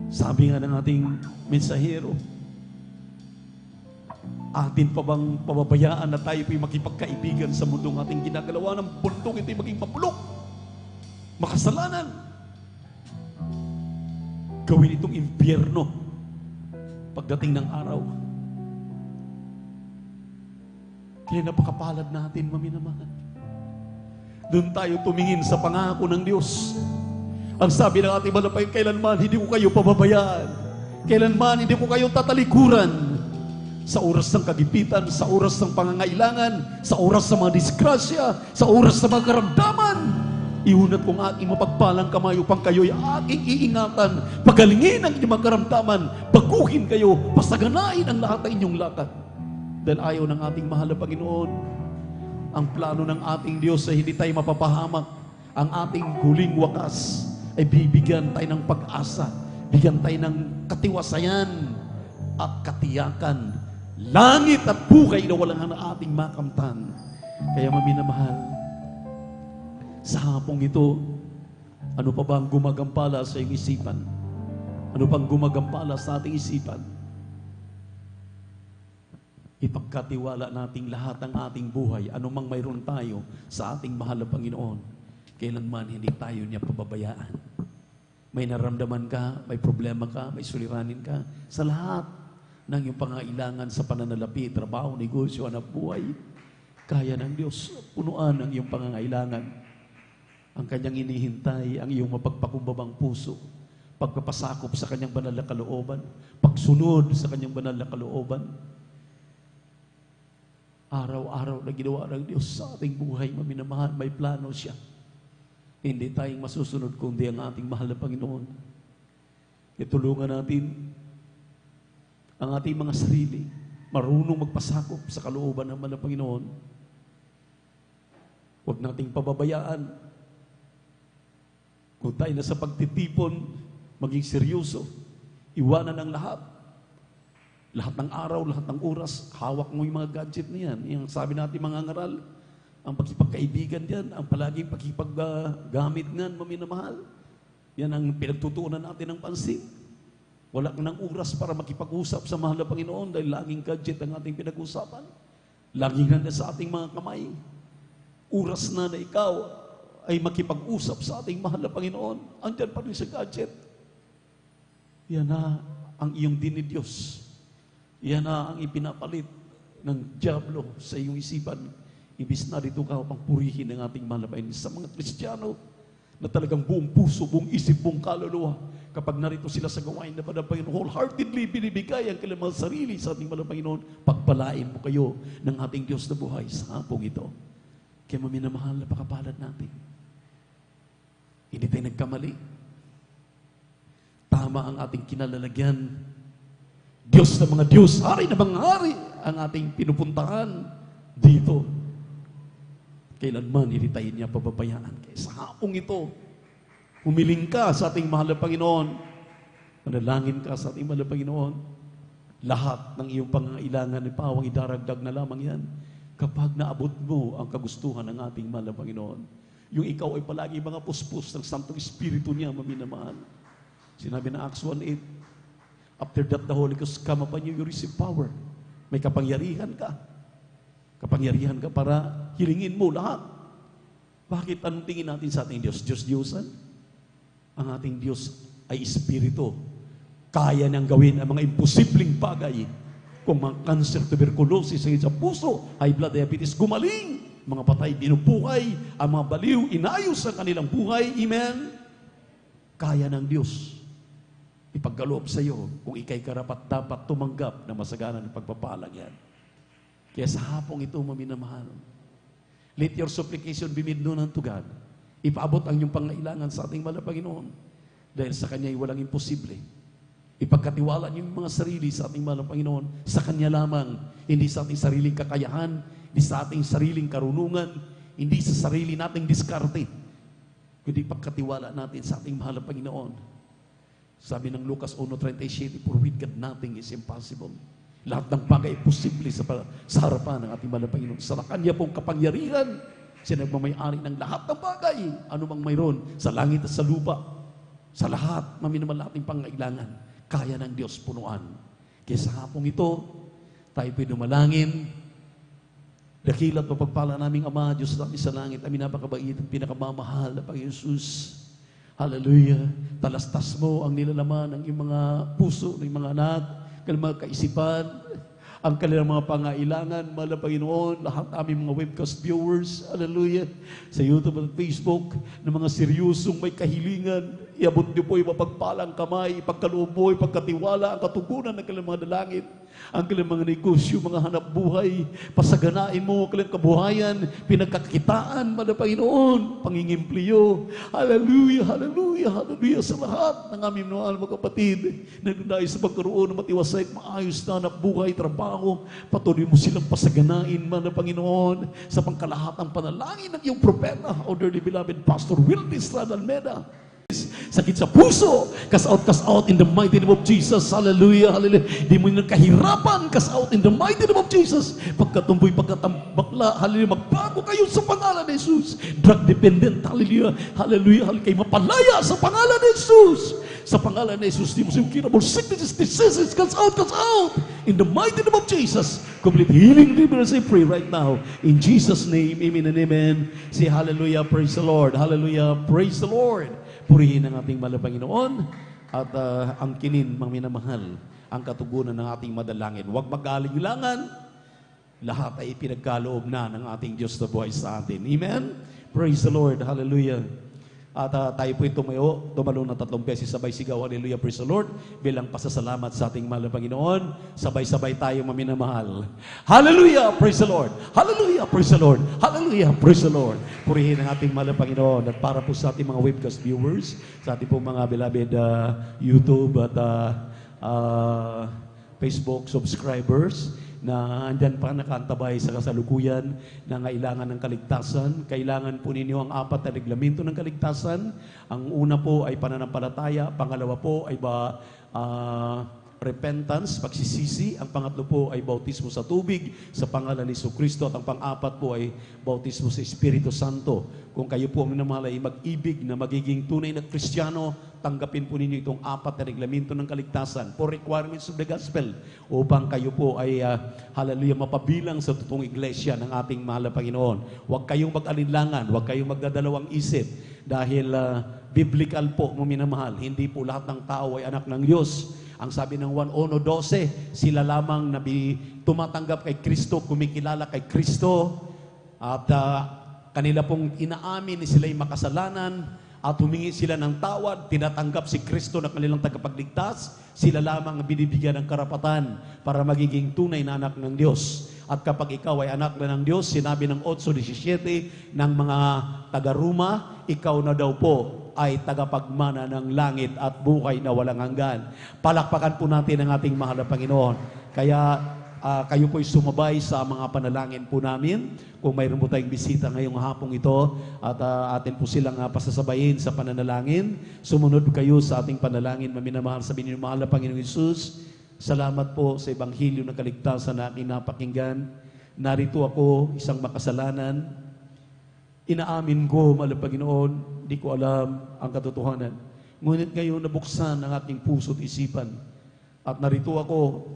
Sabi nga ng ating mensahero, atin pa bang pababayaan na tayo po'y makipagkaibigan sa mundong ating ginagalawa ng bundong ito'y maging mapulok, makasalanan, gawin itong impyerno pagdating ng araw. Kaya napakapalad natin, maminamahal. Doon tayo tumingin sa pangako ng Diyos. Ang sabi ng ating malapay, kailanman hindi ko kayo pababayaan. Kailanman hindi ko kayo tatalikuran. Sa oras ng kagipitan, sa oras ng pangangailangan, sa oras ng mga disgrasya, sa oras ng mga karamdaman, iunat kong aking mapagpalang kamay upang kayo'y aking iingatan, pagalingin ang inyong mga karamdaman, baguhin kayo, pasaganain ang lahat ng inyong lakad. Dahil ayaw ng ating mahal na Panginoon, ang plano ng ating Diyos ay hindi tayo mapapahamak. Ang ating huling wakas ay bibigyan tayo ng pag-asa, bigyan tayo ng katiwasayan at katiyakan. Langit at buhay na walang na ating makamtan. Kaya maminamahal, sa hapong ito, ano pa ba ang gumagampala sa iyong isipan? Ano pang gumagampala sa ating isipan? Ipagkatiwala nating lahat ng ating buhay, anumang mayroon tayo sa ating mahal na Panginoon, kailanman hindi tayo niya pababayaan. May naramdaman ka, may problema ka, may suliranin ka, sa lahat ng iyong pangailangan sa pananalapi, trabaho, negosyo, hanap buhay, kaya ng Diyos punuan ang iyong pangangailangan. Ang kanyang inihintay, ang iyong mapagpakumbabang puso, pagpapasakop sa kanyang banal na kalooban, pagsunod sa kanyang banal na kalooban. Araw-araw na ginawa ng Diyos sa ating buhay, maminamahal, may plano siya. Hindi tayong masusunod kundi ang ating mahal na Panginoon. Itulungan natin ang ating mga sarili, marunong magpasakop sa kalooban ng mahal na Panginoon. Huwag nating pababayaan. Kung tayo na sa pagtitipon, maging seryoso, iwanan ang lahat. Lahat ng araw, lahat ng oras, hawak mo yung mga gadget na yan. Yung sabi natin mga ngaral, ang pagkipagkaibigan yan, ang palaging pagkipaggamit nga, maminamahal. Yan ang pinagtutuunan natin ng pansin. Wala nang oras para makipag-usap sa mahal na Panginoon dahil laging gadget ang ating pinag-usapan. Laging handa sa ating mga kamay. Oras na ikaw ay makipag-usap sa ating mahal na Panginoon, andyan pa rin sa gadget. Yan na ang iyong dinidiyos. Yan na ang ipinapalit ng dyablo sa iyong isipan. Ibis na rito ka upang purihin ng ating mahal na Panginoon. Sa mga Kristiyano, na talagang buong puso, buong isip, buong kaluluwa, kapag narito sila sa gawain na Panginoon, wholeheartedly binibigay ang kanilang mga sarili sa ating Panginoon, pagpalain mo kayo ng ating Diyos na buhay sa hapong ito. Kaya maminamahal, napakapalad natin. Hindi tayo nagkamali. Tama ang ating kinalalagyan. Diyos na mga Diyos, hari na mga hari, ang ating pinupuntahan dito. Kailanman hindi tayo niya pababayaan. Kaya sa hapong ito, humiling ka sa ating mahal na Panginoon. Manalangin ka sa ating mahal na Panginoon. Lahat ng iyong pangailangan ni Pawang idaragdag na lamang yan kapag naabot mo ang kagustuhan ng ating mahal na Panginoon. Yung ikaw ay palagi mga puspos ng Santong Espiritu niya, maminamahal. Sinabi na Acts 1:8, after that the Holy Ghost come upon you, you receive power. May kapangyarihan ka. Kapangyarihan ka para hilingin mo lahat. Bakit anong tingin natin sa ating Diyos? Diyos-Diyosan? Ang ating Diyos ay Espiritu. Kaya niyang gawin ang mga imposibleng bagay. Kung mga cancer, tuberculosis, sakit sa puso, high blood diabetes, gumaling. Mga patay, binubuhay. Ang mga baliw, inayos ang kanilang buhay. Amen? Kaya ng Diyos ipagkaloob sa iyo kung ikay karapat dapat tumanggap na masagana ng pagpapalang yan. Kaya sa hapong ito, maminamahal, let your supplication be made known unto God. Ipaabot ang iyong pangailangan sa ating mahal na Panginoon dahil sa Kanya ay walang imposible. Ipagkatiwala niyo yung mga sarili sa ating mahal na Panginoon, sa Kanya lamang, hindi sa ating sariling kakayahan, hindi sa ating sariling karunungan, hindi sa sarili nating diskarte, kundi pagkatiwala natin sa ating mahal na Panginoon. Sabi ng Lucas 1:37, for with God nothing is impossible. Lahat ng bagay posible sa harapan ng ating mahal na Panginoon. Sa Kanya pong kapangyarihan, siya nagmamayari ng lahat ng bagay, anumang mayroon, sa langit at sa lupa. Sa lahat, maminamahal nating pangailangan, kaya ng Diyos punuan. Kaya sa hapong ito, tayo po'y dumalangin. Dakilat mapagpala naming Ama, Diyos namin sa langit, aming napakabait at pinakamamahal na Panginoon Jesus. Hallelujah. Talastas mo ang nilalaman ng iyong mga puso, ng mga anak, kanilang mga kaisipan, ang kanilang mga pangailangan, mahal na Panginoon, lahat aming mga webcast viewers, hallelujah, sa YouTube at Facebook, ng mga seryosong may kahilingan, iabot niyo po yung mapagpalang kamay, ipagkaloob mo, ipagkatiwala, ang katugunan ng kanilang mga dalangin, ang kanilang mga negosyo, mga hanap buhay, pasaganain mo ang kanilang kabuhayan, pinagkakitaan, mahal na Panginoon, pangingimpliyo, hallelujah, hallelujah, hallelujah, sa lahat ng aming mga kapatid, na nagdayos sa pagkaroon ng matiwasay at maayos na hanap buhay, trabaho, patuloy mo silang pasaganain, mahal na Panginoon, sa pangkalahatang panalangin ng iyong propeta, our dearly beloved Pastor Wildy Estrada Almeda. Sakit sa puso, cast out in the mighty name of Jesus. Hallelujah, hallelujah. Di mo yung kahirapan, cast out in the mighty name of Jesus. Pagkatumboy, pagkatambakla, hallelujah, magbago kayo sa pangalan ni Jesus. Drug dependent, hallelujah, hallelujah, hallelujah, kayo mapalaya sa pangalan ni Jesus. Sa pangalan ni Jesus, di mo siyang curable sicknesses, diseases, cast out in the mighty name of Jesus. Complete healing, deliverance, I pray right now. In Jesus' name, amen and amen. Say hallelujah, praise the Lord. Hallelujah, praise the Lord. Purihin ang ating mahal na Panginoon at angkinin, mga minamahal, ang katugunan ng ating madalangin. Huwag mag-alinlangan, lahat ay pinagkaloob na ng ating Diyos na buhay sa atin. Amen? Praise the Lord. Hallelujah. At tayo po'y tumalon na 3 beses, sabay sigaw, hallelujah, praise the Lord, bilang pasasalamat sa ating mahal na Panginoon. Sabay-sabay tayo maminamahal. Hallelujah, praise the Lord. Hallelujah, praise the Lord. Hallelujah, praise the Lord. Purihin ang ating mahal na Panginoon. At para po sa ating mga webcast viewers, sa ating pong mga beloved YouTube at Facebook subscribers, na andyan pa nakaantabay sa kasalukuyan na kailangan ng kaligtasan. Kailangan po ninyo ang 4 na reglamento ng kaligtasan. Ang una po ay pananampalataya, pangalawa po ay repentance, pagsisisi. Ang pangatlo po ay bautismo sa tubig sa pangalan ni Jesucristo. At ang pang-apat po ay bautismo sa Espiritu Santo. Kung kayo po ang minamahal ay mag-ibig na magiging tunay na Kristiyano, tanggapin po ninyo itong 4 na reglamento ng kaligtasan, 4 requirements of the gospel, upang kayo po ay hallelujah, mapabilang sa totoong iglesia ng ating mahal na Panginoon. Huwag kayong mag-alinlangan, huwag kayong magdadalawang isip, dahil biblical po, minamahal, hindi po lahat ng tao ay anak ng Diyos. Ang sabi ng 1:12, sila lamang na tumatanggap kay Kristo, kumikilala kay Kristo, at kanila pong inaamin ni sila'y makasalanan, at humingi sila ng tawad, tinatanggap si Kristo na kanilang tagapagligtas, sila lamang ang binibigyan ng karapatan para magiging tunay na anak ng Diyos. At kapag ikaw ay anak na ng Diyos, sinabi ng 8:17 ng mga taga-Roma, ikaw na daw po ay tagapagmana ng langit at buhay na walang hanggan. Palakpakan po natin ang ating mahal na Panginoon. Kaya kayo po'y sumabay sa mga panalangin po namin. Kung mayroon po tayong bisita ngayong hapong ito at atin po silang pasasabayin sa pananalangin, sumunod kayo sa ating panalangin. Maminamahal, sabihin niyo, mahal na Panginoong Hesus, salamat po sa Ebanghelyo ng kaligtasan na aking napakinggan. Narito ako, isang makasalanan. Inaamin ko, mahal na Panginoon, di ko alam ang katotohanan. Ngunit ngayon nabuksan ang aking puso at isipan. At narito ako,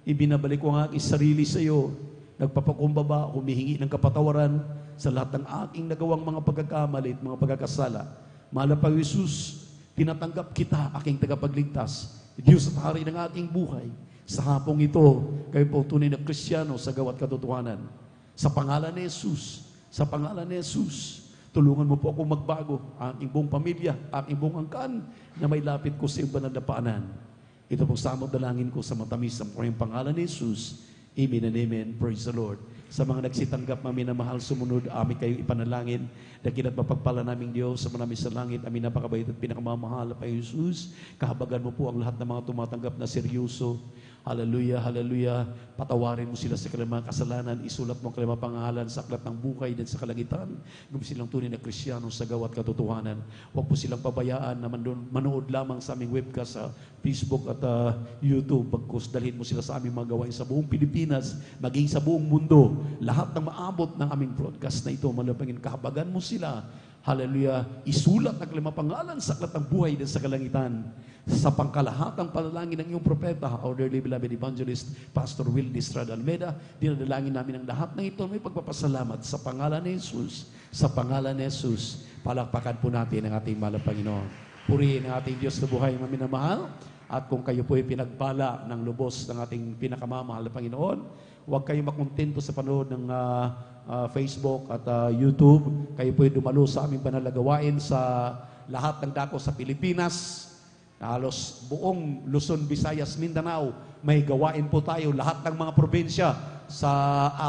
ibinabalik ko ang aking sarili sa iyo. Nagpapakumbaba, humihingi ng kapatawaran sa lahat ng aking nagawang mga pagkakamali at mga pagkakasala. Mahal na Panginoong Hesus, tinatanggap kita, aking tagapagligtas, Diyos at Hari ng aking buhay. Sa hapong ito, kayo po tunay na Kristiyano sa gawat katotohanan. Sa pangalan ni Jesus, sa pangalan ni Jesus, tulungan mo po ako magbago, aking buong pamilya, aking buong angkan, na may lapit ko sa iyong banal na paanan. Ito pong samot dalangin ko sa matamis ang pangalan ni Jesus. Amen and amen. Praise the Lord. Sa mga nagsitanggap, maminamahal, sumunod, amin kayo ipanalangin. Dakil at mapagpala naming Diyos sa manami sa langit, amin napakabait at pinakamamahal na Panginoon Jesus. Kahabagan mo po ang lahat ng mga tumatanggap na seryoso. Hallelujah, hallelujah. Patawarin mo sila sa kanilang mga kasalanan. Isulat mo ang kanilang mga pangalan sa aklat ng buhay din sa kalangitan. Gawin silang tunay na Kristiyano sa gawat katotohanan. Huwag po silang pabayaan na manood lamang sa aming webcast sa Facebook at YouTube. Bagkus dalhin mo sila sa aming mga gawain sa buong Pilipinas, maging sa buong mundo. Lahat ng maabot ng aming broadcast na ito, malapangin, kahabagan mo sila. Hallelujah. Isulat ang kanilang pangalan sa aklat ng buhay din sa kalangitan. Sa pangkalahatang panalangin ng iyong propeta, our dearly beloved evangelist, Pastor Will Distrada Almeida, dinadalangin namin ang lahat ng ito. May pagpapasalamat sa pangalan ni Jesus. Sa pangalan ni Jesus, palakpakan po natin ang ating mahal na Panginoon. Purihin ang ating Diyos na buhay, maminamahal. At kung kayo po ay pinagpala ng lubos ng ating pinakamamahal na Panginoon, huwag kayo makontento sa panood ng Facebook at YouTube. Kayo po ay dumalo sa aming banal na gawain sa lahat ng dako sa Pilipinas. Halos buong Luzon, Visayas, Mindanao, may gawain po tayo. Lahat ng mga probinsya sa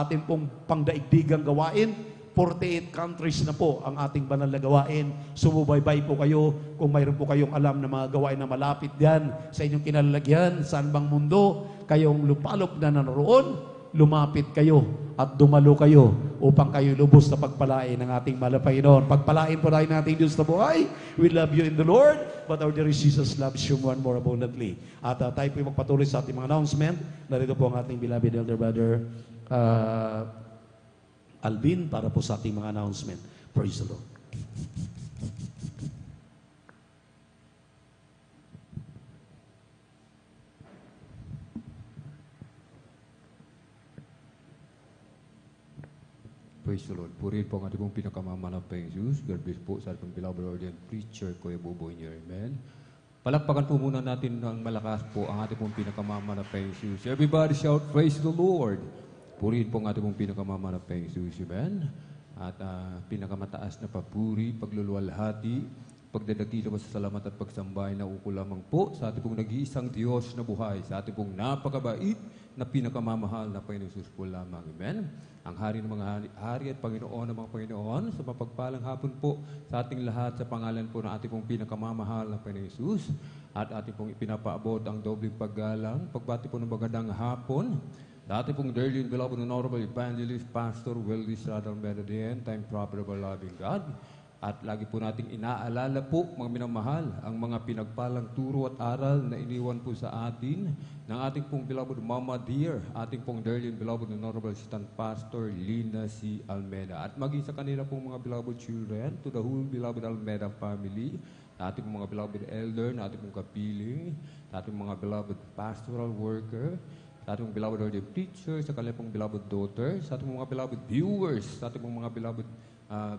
ating pong pangdaigdigang gawain. 48 countries na po ang ating banal na gawain. Sumubaybay po kayo kung mayroon po kayong alam na mga gawain na malapit diyan sa inyong kinalalagyan, saan bang mundo, kayong lupalop na naroon, lumapit kayo at dumalo kayo upang kayo lubos na pagpalain ng ating mahal na Panginoon. Pagpalain po tayo ng ating Diyos na buhay. We love you in the Lord, but our dear Jesus loves you more and more abundantly. At tayo po magpatuloy sa ating mga announcement. Narito po ang ating beloved elder brother Alvin para po sa ating mga announcement. Praise the Lord. Praise the Lord. Purihin po ang ating pong pinakamamahal na Panginoon Jesus. God bless po sa ating beloved ordained preacher, Kuya Buboy niyo. Amen. Palakpakan po muna natin ng malakas po ang ating pong pinakamamahal na Panginoon Jesus. Everybody shout, praise the Lord. Purihin po ang ating pong pinakamamahal na Panginoon Jesus. Amen. At pinakamataas na papuri, pagluluwalhati, pagdadakila mo sa salamat at pagsambay na uko lamang po sa ating pong nag-iisang Diyos na buhay, sa ating pong napakabait na pinakamamahal na Panginoon Jesus po lamang. Amen. Ang hari ng mga hari at Panginoon ng mga Panginoon, sa mapagpalang hapon po sa ating lahat sa pangalan po ng ating pong pinakamamahal na Panginoon Jesus, at ating pong ipinapaabot ang dobling paggalang, pagbati po ng magandang hapon sa ating pong dearly and beloved and honorable evangelist, Pastor Will Distrada Almeida, the end-time prophet of our loving God. At lagi po nating inaalala po, mga minamahal, ang mga pinagpalang turo at aral na iniwan po sa atin ng ating pong beloved Mama Dear, ating pong dearly and beloved and honorable assistant pastor, Lina C. Almeida. At maging sa kanila pong mga beloved children, to the whole beloved Almeida family, na ating mga beloved elder, na ating pong kapiling, na ating mga beloved pastoral worker, sa ating mga beloved ordained preacher, sa kanilang pong beloved daughter, sa ating mga beloved viewers, sa ating mga beloved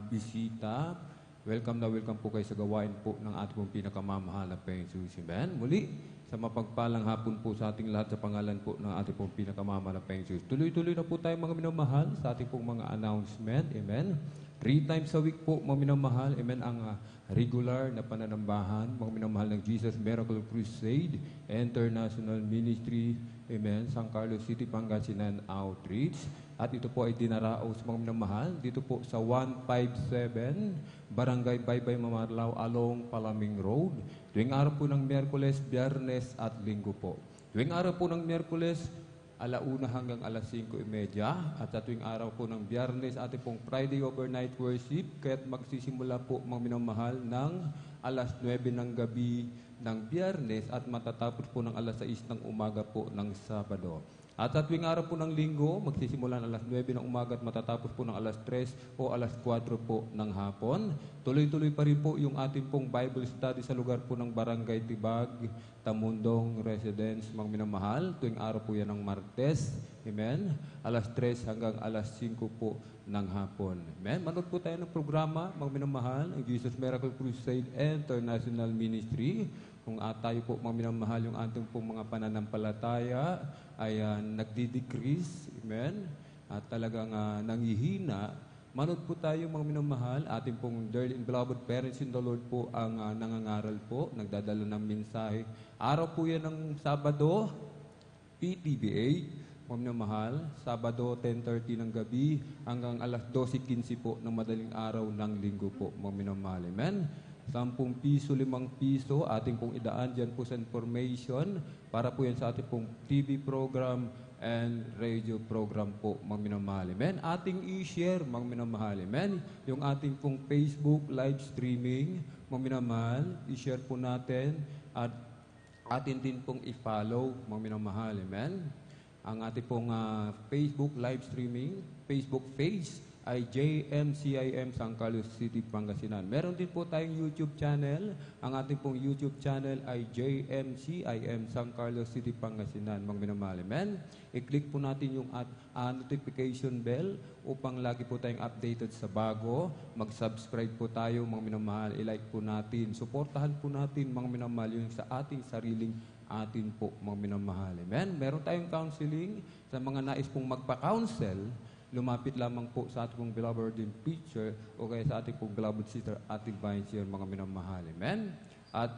bisita. Welcome na welcome po kayo sa gawain po ng ating pong pinakamamahal na Panginoon. Amen. Muli, sa mapagpalang hapon po sa ating lahat sa pangalan po ng ating pong pinakamamahal na Panginoon. Tuloy-tuloy na po tayo mga minamahal sa ating pong mga announcement. Amen. 3 times a week po, mga minamahal, amen, ang regular na pananambahan, mga minamahal ng Jesus Miracle Crusade International Ministry, amen, San Carlos City, Pangasinan Outreach. At ito po ay dinaraos, mga minamahal, dito po sa 157 Barangay Baybay Mamarlao along Palaming Road. Tuwing araw po ng Miyerkules, Biyernes at Linggo po. Tuwing araw po ng Miyerkules, 1:00 hanggang 5:30. At sa tuwing araw po ng Biyernes, ating pong Friday overnight worship, kaya't magsisimula po, mga minamahal, ng 9:00 ng gabi ng Biyernes at matatapos po ng 6:00 ng umaga po ng Sabado. At sa tuwing araw po ng Linggo, magsisimula ng 9:00 ng umaga at matatapos po ng 3:00 o 4:00 po ng hapon. Tuloy-tuloy pa rin po yung ating pong Bible study sa lugar po ng Barangay Tibag, Tamundong Residence, mga minamahal. Tuwing araw po yan ng Martes. Amen. 3:00 hanggang 5:00 po ng hapon. Amen. Manood po tayo ng programa, mga minamahal, ang Jesus Miracle Crusade International Ministry. Kung tayo po, mga minamahal, yung ating pong mga pananampalataya ay nagdi-decrease, amen, at talagang nanghihina, manood po tayo, mga minamahal, ating pong dearly and beloved parents in the Lord po ang nangangaral po, nagdadala ng mensahe. Araw po yan ng Sabado, PTBA, mga minamahal, Sabado 10:30 ng gabi hanggang 12:15 po ng madaling araw ng Linggo po, mga minamahal, amen. 10 piso, 5 piso, ating pong idaan dyan po sa information para po yan sa ating pong TV program and radio program po, mga minamahal. Amen. Ating i-share, mga minamahal. Amen. Yung ating pong Facebook live streaming, mga minamahal, i-share po natin at atin din pong i-follow, mga minamahal. Amen. Ang ating pong Facebook live streaming, Facebook page, ay JMCIM San Carlos City, Pangasinan. Meron din po tayong YouTube channel. Ang ating pong YouTube channel ay JMCIM San Carlos City, Pangasinan. Mga minamahal, amen. I-click po natin yung notification bell upang lagi po tayong updated sa bago. Mag-subscribe po tayo, mga minamahal. I-like po natin. Suportahan po natin, mga minamahal, yung sa ating sariling atin po, mga minamahal. Amen. Meron tayong counseling sa mga nais pong magpa-counsel. Lumapit lamang po sa ating pong beloved in preacher o kaya sa ating pong beloved sister, ating vice, mga minamahal. Amen? At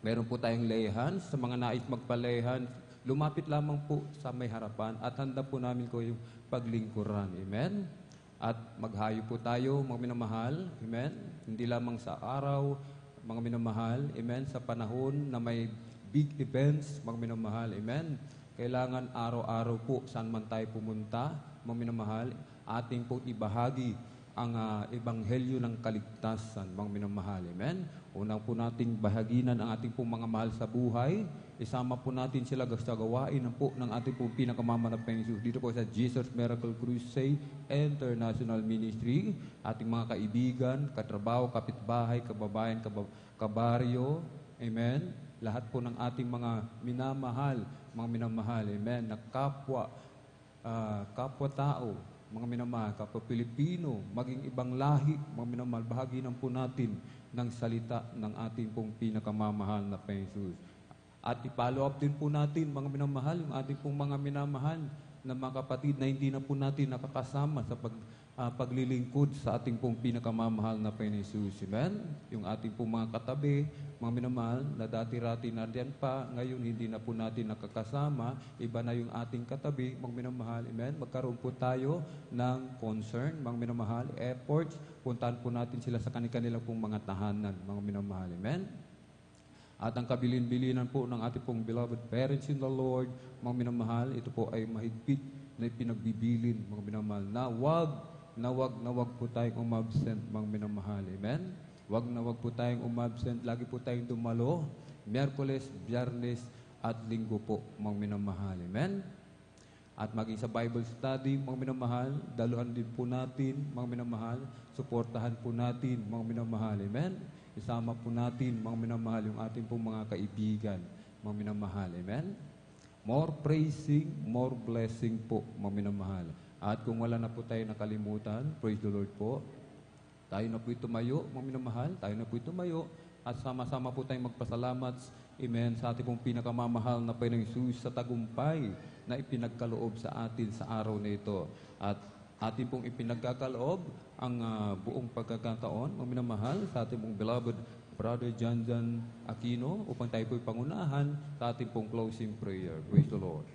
meron po tayong layhan. Sa mga nais magpalayhan, lumapit lamang po sa may harapan at handa po namin ko yung paglingkuran. Amen? At maghayo po tayo, mga minamahal. Amen? Hindi lamang sa araw, mga minamahal. Amen? Sa panahon na may big events, mga minamahal. Amen? Kailangan araw-araw po saan man tayo pumunta, mga minamahal, ating pong ibahagi ang ebanghelyo ng kaligtasan, mga minamahal. Amen? Unang po nating bahaginan ang ating pong mga mahal sa buhay. Isama po natin sila sa gawain ng ating pong pinakamamanap na Jesus dito po sa Jesus Miracle Crusade International Ministry. Ating mga kaibigan, katrabaho, kapitbahay, kababayan, kabaryo. Amen? Lahat po ng ating mga minamahal, mga minamahal. Amen? Na kapwa-tao, mga minamahal, kapwa-Pilipino, maging ibang lahi, mga minamahal, bahaginan po natin ng salita ng ating pong pinakamamahal na Jesus. At i-follow up din po natin, mga minamahal, yung ating pong mga minamahal na mga kapatid na hindi na po natin nakakasama sa paglilingkod sa ating pong pinakamamahal na Jesus. Amen? Yung ating pong mga katabi, mga minamahal, na dati-rati na diyan pa, ngayon hindi na po natin nakakasama, iba na yung ating katabi, mga minamahal. Amen? Magkaroon po tayo ng concern, mga minamahal, efforts, puntahan po natin sila sa kanilang pong mga tahanan, mga minamahal. Amen? At ang kabilin-bilinan po ng ating pong beloved parents in the Lord, mga minamahal, ito po ay mahigpit na pinagbibilin, mga minamahal, na wag po tayong umabsent, mga minamahal. Amen? Wag po tayong umabsent. Lagi po tayong dumalo. Miyerkules, Biyernes, at Linggo po, mga minamahal. Amen? At maging sa Bible study, mga minamahal, daluhan din po natin, mga minamahal, suportahan po natin, mga minamahal. Amen? Isama po natin, mga minamahal, yung ating pong mga kaibigan, mga minamahal. Amen? More praising, more blessing po, mga minamahal. At kung wala na po tayo nakalimutan, praise the Lord po, tayo na po'y tumayo, mga minamahal, tayo na po'y tumayo, at sama-sama po tayong magpasalamat, amen, sa ating pong pinakamamahal na Panginoong Jesus sa tagumpay na ipinagkaloob sa atin sa araw na ito. At Atin pong ipinagkakaloob ang buong pagkakataon, mga minamahal, sa ating pong beloved Brother John Aquino upang tayo po'y pangunahan sa ating pong closing prayer. Praise the Lord.